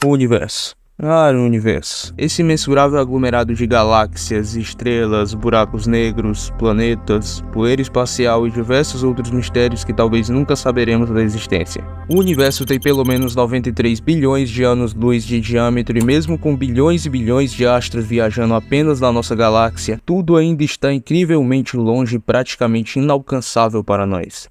O universo. O universo. Esse imensurável aglomerado de galáxias, estrelas, buracos negros, planetas, poeira espacial e diversos outros mistérios que talvez nunca saberemos da existência. O universo tem pelo menos 93 bilhões de anos-luz de diâmetro e mesmo com bilhões e bilhões de astros viajando apenas na nossa galáxia, tudo ainda está incrivelmente longe e praticamente inalcançável para nós.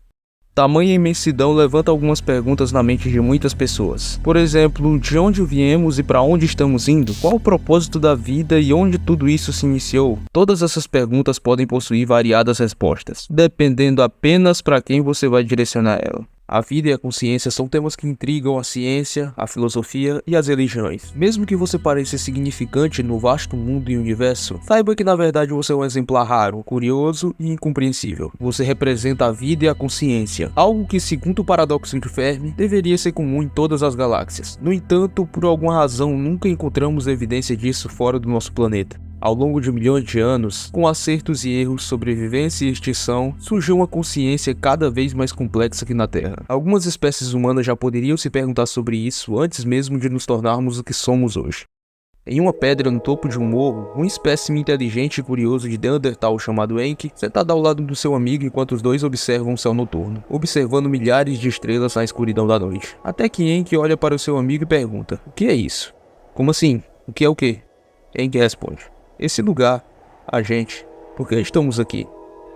Tamanha imensidão levanta algumas perguntas na mente de muitas pessoas. Por exemplo, de onde viemos e para onde estamos indo? Qual o propósito da vida e onde tudo isso se iniciou? Todas essas perguntas podem possuir variadas respostas, dependendo apenas para quem você vai direcionar ela. A vida e a consciência são temas que intrigam a ciência, a filosofia e as religiões. Mesmo que você pareça insignificante no vasto mundo e universo, saiba que na verdade você é um exemplar raro, curioso e incompreensível. Você representa a vida e a consciência, algo que, segundo o paradoxo de Fermi, deveria ser comum em todas as galáxias. No entanto, por alguma razão, nunca encontramos evidência disso fora do nosso planeta. Ao longo de milhões de anos, com acertos e erros, sobrevivência e extinção, surgiu uma consciência cada vez mais complexa aqui na Terra. Algumas espécies humanas já poderiam se perguntar sobre isso antes mesmo de nos tornarmos o que somos hoje. Em uma pedra no topo de um morro, um espécime inteligente e curioso de Neandertal chamado Enki, sentado ao lado do seu amigo enquanto os dois observam o céu noturno, observando milhares de estrelas na escuridão da noite. Até que Enki olha para o seu amigo e pergunta: "O que é isso?" "Como assim? O que é o quê?" Enki responde: "Esse lugar, a gente, por que estamos aqui?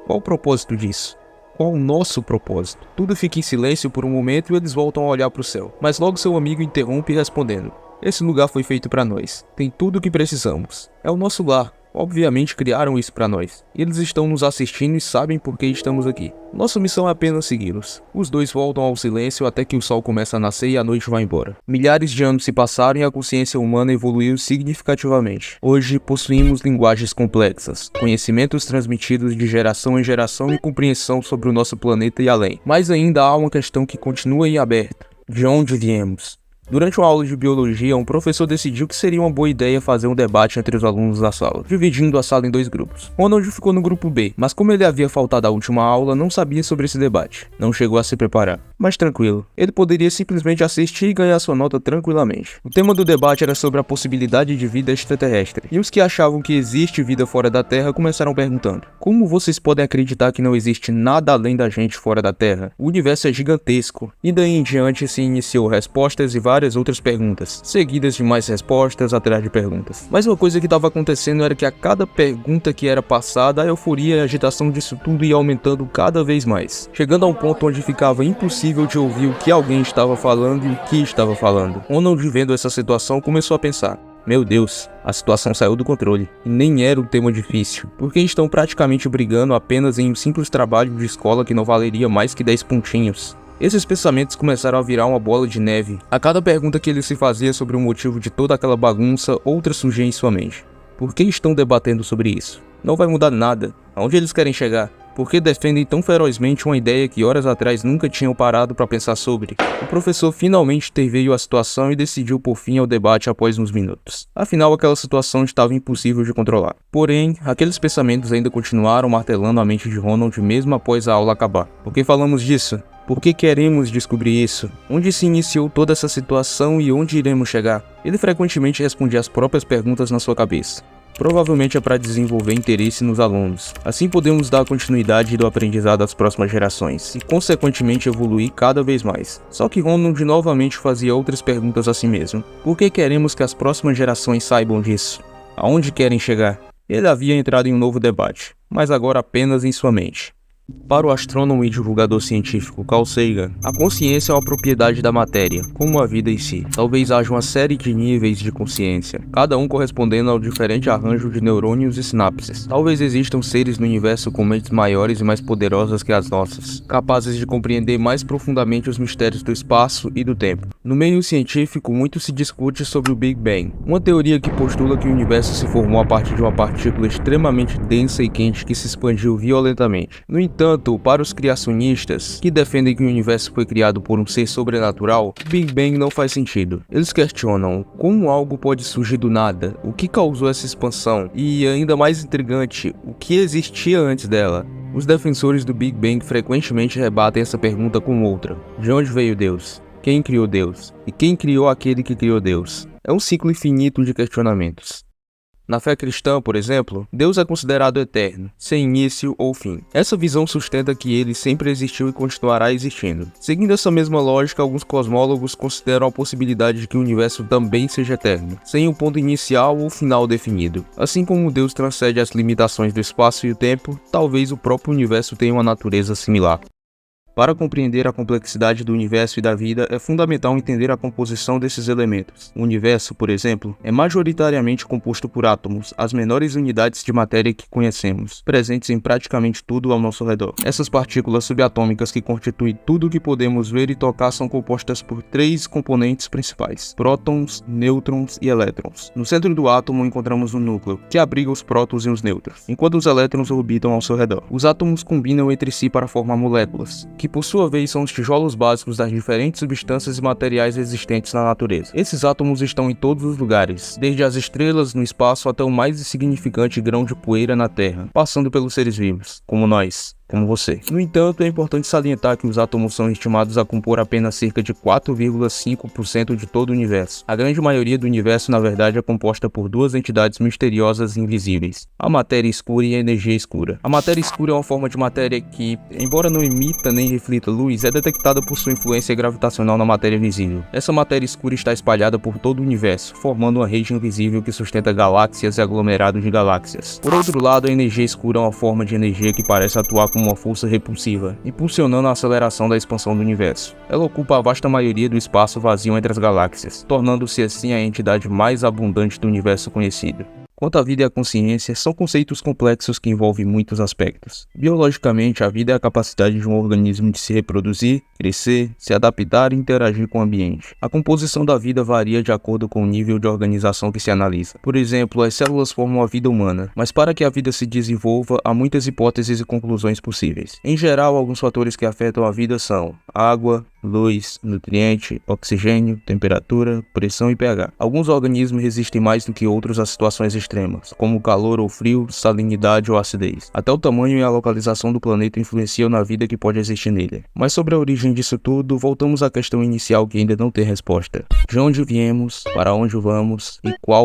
Qual o propósito disso? Qual o nosso propósito?" Tudo fica em silêncio por um momento e eles voltam a olhar para o céu. Mas logo seu amigo interrompe respondendo: "Esse lugar foi feito para nós. Tem tudo o que precisamos. É o nosso lar. Obviamente criaram isso para nós. E eles estão nos assistindo e sabem por que estamos aqui. Nossa missão é apenas segui-los." Os dois voltam ao silêncio até que o sol começa a nascer e a noite vai embora. Milhares de anos se passaram e a consciência humana evoluiu significativamente. Hoje possuímos linguagens complexas, conhecimentos transmitidos de geração em geração e compreensão sobre o nosso planeta e além. Mas ainda há uma questão que continua em aberto: de onde viemos? Durante uma aula de biologia, um professor decidiu que seria uma boa ideia fazer um debate entre os alunos da sala, dividindo a sala em dois grupos. Ronald ficou no grupo B, mas como ele havia faltado à última aula, não sabia sobre esse debate. Não chegou a se preparar. Mas tranquilo, ele poderia simplesmente assistir e ganhar sua nota tranquilamente. O tema do debate era sobre a possibilidade de vida extraterrestre, e os que achavam que existe vida fora da Terra começaram perguntando: "Como vocês podem acreditar que não existe nada além da gente fora da Terra? O universo é gigantesco." E daí em diante se iniciou respostas e várias outras perguntas, seguidas de mais respostas atrás de perguntas. Mas uma coisa que estava acontecendo era que a cada pergunta que era passada, a euforia e a agitação disso tudo ia aumentando cada vez mais, chegando a um ponto onde ficava impossível de ouvir o que alguém estava falando e o que estava falando. Ronald, vendo essa situação, começou a pensar: "Meu Deus, a situação saiu do controle, e nem era um tema difícil, porque estão praticamente brigando apenas em um simples trabalho de escola que não valeria mais que 10 pontinhos." Esses pensamentos começaram a virar uma bola de neve. A cada pergunta que ele se fazia sobre o motivo de toda aquela bagunça, outra surgia em sua mente. Por que estão debatendo sobre isso? Não vai mudar nada. Aonde eles querem chegar? Por que defendem tão ferozmente uma ideia que horas atrás nunca tinham parado para pensar sobre? O professor finalmente interveio a situação e decidiu pôr fim ao debate após uns minutos. Afinal, aquela situação estava impossível de controlar. Porém, aqueles pensamentos ainda continuaram martelando a mente de Ronald mesmo após a aula acabar. Por que falamos disso? Por que queremos descobrir isso? Onde se iniciou toda essa situação e onde iremos chegar? Ele frequentemente respondia as próprias perguntas na sua cabeça. Provavelmente é para desenvolver interesse nos alunos. Assim podemos dar continuidade do aprendizado às próximas gerações e, consequentemente, evoluir cada vez mais. Só que Ronald novamente fazia outras perguntas a si mesmo. Por que queremos que as próximas gerações saibam disso? Aonde querem chegar? Ele havia entrado em um novo debate, mas agora apenas em sua mente. Para o astrônomo e divulgador científico Carl Sagan, a consciência é uma propriedade da matéria, como a vida em si. Talvez haja uma série de níveis de consciência, cada um correspondendo ao diferente arranjo de neurônios e sinapses. Talvez existam seres no universo com mentes maiores e mais poderosas que as nossas, capazes de compreender mais profundamente os mistérios do espaço e do tempo. No meio científico, muito se discute sobre o Big Bang, uma teoria que postula que o universo se formou a partir de uma partícula extremamente densa e quente que se expandiu violentamente. No entanto, para os criacionistas, que defendem que o universo foi criado por um ser sobrenatural, o Big Bang não faz sentido. Eles questionam como algo pode surgir do nada, o que causou essa expansão e, ainda mais intrigante, o que existia antes dela. Os defensores do Big Bang frequentemente rebatem essa pergunta com outra: de onde veio Deus? Quem criou Deus? E quem criou aquele que criou Deus? É um ciclo infinito de questionamentos. Na fé cristã, por exemplo, Deus é considerado eterno, sem início ou fim. Essa visão sustenta que ele sempre existiu e continuará existindo. Seguindo essa mesma lógica, alguns cosmólogos consideram a possibilidade de que o universo também seja eterno, sem um ponto inicial ou final definido. Assim como Deus transcende as limitações do espaço e o tempo, talvez o próprio universo tenha uma natureza similar. Para compreender a complexidade do universo e da vida, é fundamental entender a composição desses elementos. O universo, por exemplo, é majoritariamente composto por átomos, as menores unidades de matéria que conhecemos, presentes em praticamente tudo ao nosso redor. Essas partículas subatômicas que constituem tudo o que podemos ver e tocar são compostas por 3 componentes principais: prótons, nêutrons e elétrons. No centro do átomo encontramos um núcleo, que abriga os prótons e os nêutrons, enquanto os elétrons orbitam ao seu redor. Os átomos combinam entre si para formar moléculas, que por sua vez são os tijolos básicos das diferentes substâncias e materiais existentes na natureza. Esses átomos estão em todos os lugares, desde as estrelas no espaço até o mais insignificante grão de poeira na Terra, passando pelos seres vivos, como nós. Como você. No entanto, é importante salientar que os átomos são estimados a compor apenas cerca de 4,5% de todo o universo. A grande maioria do universo, na verdade, é composta por 2 entidades misteriosas e invisíveis: a matéria escura e a energia escura. A matéria escura é uma forma de matéria que, embora não emita nem reflita luz, é detectada por sua influência gravitacional na matéria visível. Essa matéria escura está espalhada por todo o universo, formando uma rede invisível que sustenta galáxias e aglomerados de galáxias. Por outro lado, a energia escura é uma forma de energia que parece atuar como uma força repulsiva, impulsionando a aceleração da expansão do universo. Ela ocupa a vasta maioria do espaço vazio entre as galáxias, tornando-se assim a entidade mais abundante do universo conhecido. Quanto à vida e à consciência, são conceitos complexos que envolvem muitos aspectos. Biologicamente, a vida é a capacidade de um organismo de se reproduzir, crescer, se adaptar e interagir com o ambiente. A composição da vida varia de acordo com o nível de organização que se analisa. Por exemplo, as células formam a vida humana, mas para que a vida se desenvolva, há muitas hipóteses e conclusões possíveis. Em geral, alguns fatores que afetam a vida são água, luz, nutriente, oxigênio, temperatura, pressão e pH. Alguns organismos resistem mais do que outros a situações extremas, como calor ou frio, salinidade ou acidez. Até o tamanho e a localização do planeta influenciam na vida que pode existir nele. Mas sobre a origem disso tudo, voltamos à questão inicial que ainda não tem resposta. De onde viemos, para onde vamos e qual